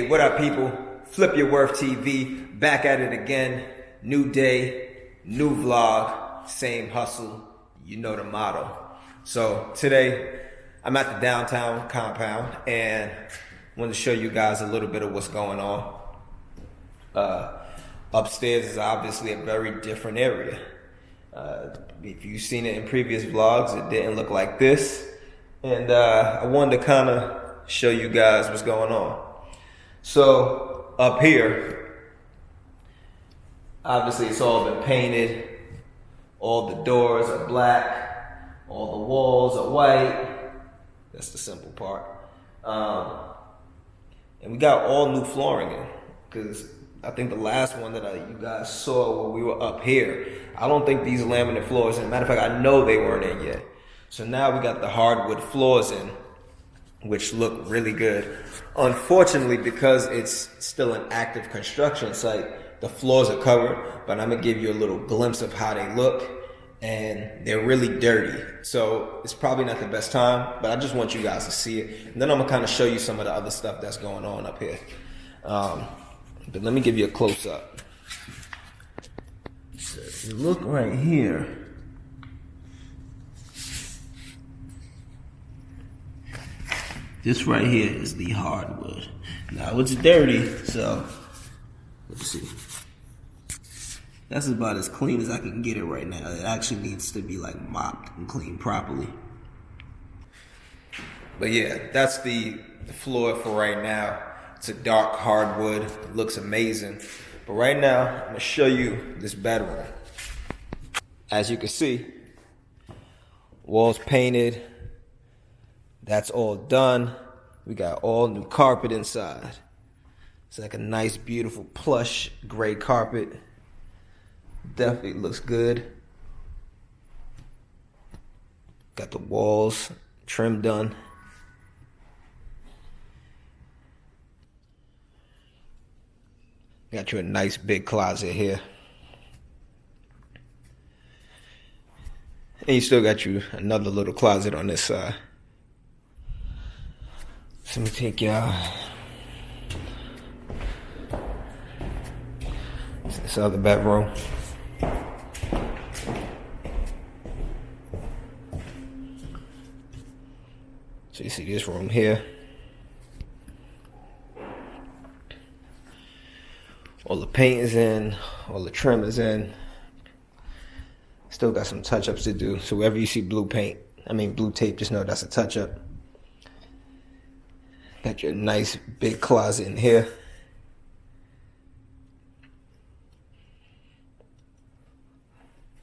What up, people? Flip Your Worth TV, back at it again. New day, new vlog, same hustle. You know the motto. So today, I'm at the downtown compound and I want to show you guys a little bit of what's going on. Upstairs is obviously a very different area. If you've seen it in previous vlogs, it didn't look like this. And I wanted to kind of show you guys what's going on. So up here, obviously it's all been painted. All the doors are black. All the walls are white. That's the simple part. And we got all new flooring in, because I think the last one that you guys saw when we were up here, I don't think these laminate floors, as a matter of fact, I know they weren't in yet. So now we got the hardwood floors in, which look really good. Unfortunately, because it's still an active construction site, the floors are covered, but I'm gonna give you a little glimpse of how they look, and they're really dirty. So it's probably not the best time, but I just want you guys to see it. And then I'm gonna kind of show you some of the other stuff that's going on up here. But let me give you a close up. So if you look right here, this right here is the hardwood. Now it's dirty, so let's see. That's about as clean as I can get it right now. It actually needs to be like mopped and cleaned properly. But yeah, that's the floor for right now. It's a dark hardwood, it looks amazing. But right now, I'm gonna show you this bedroom. As you can see, walls painted. That's all done. We got all new carpet inside. It's like a nice, beautiful, plush gray carpet. Definitely looks good. Got the walls trimmed done. Got you a nice big closet here. And you still got you another little closet on this side. So let me take y'all to this other bedroom. So you see this room here. All the paint is in, all the trim is in. Still got some touch-ups to do. So wherever you see blue tape, just know that's a touch-up. Got your nice big closet in here.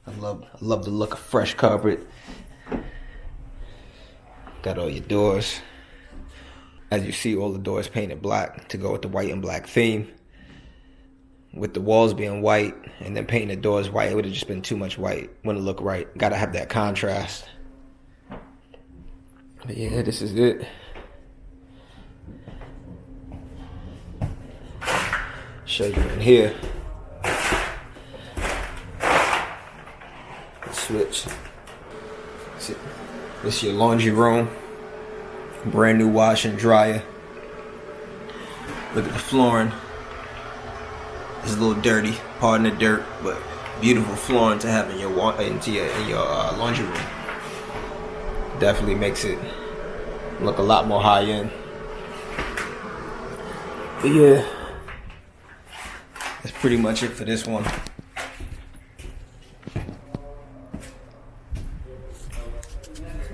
I love the look of fresh carpet. Got all your doors. As you see, all the doors painted black to go with the white and black theme. With the walls being white and then painting the doors white, it would have just been too much white. Wouldn't look right. Gotta have that contrast. But yeah, this is it. Show you in here. Switch. This is your laundry room. Brand new wash and dryer. Look at the flooring. It's a little dirty, pardon the dirt, but beautiful flooring to have in your laundry room. Definitely makes it look a lot more high end. But yeah, that's pretty much it for this one.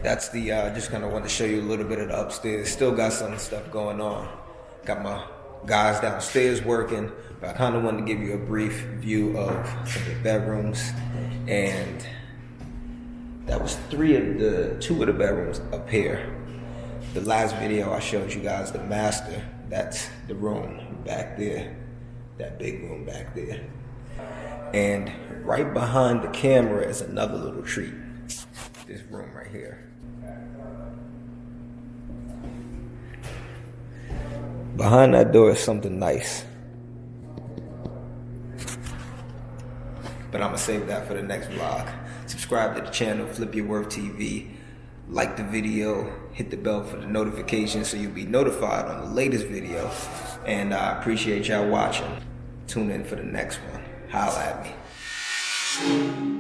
That's the just kind of wanted to show you a little bit of the upstairs. Still got some stuff going on. Got my guys downstairs working, but I kind of wanted to give you a brief view of some of the bedrooms. And that was two of the bedrooms up here. The last video I showed you guys the master. That's the room back there, that big room back there. And right behind the camera is another little treat. This room right here. Behind that door is something nice. But I'm going to save that for the next vlog. Subscribe to the channel, Flip Your Worth TV. like the video, hit the bell for the notification so you'll be notified on the latest video. And I appreciate y'all watching. Tune in for the next one. Holla at me.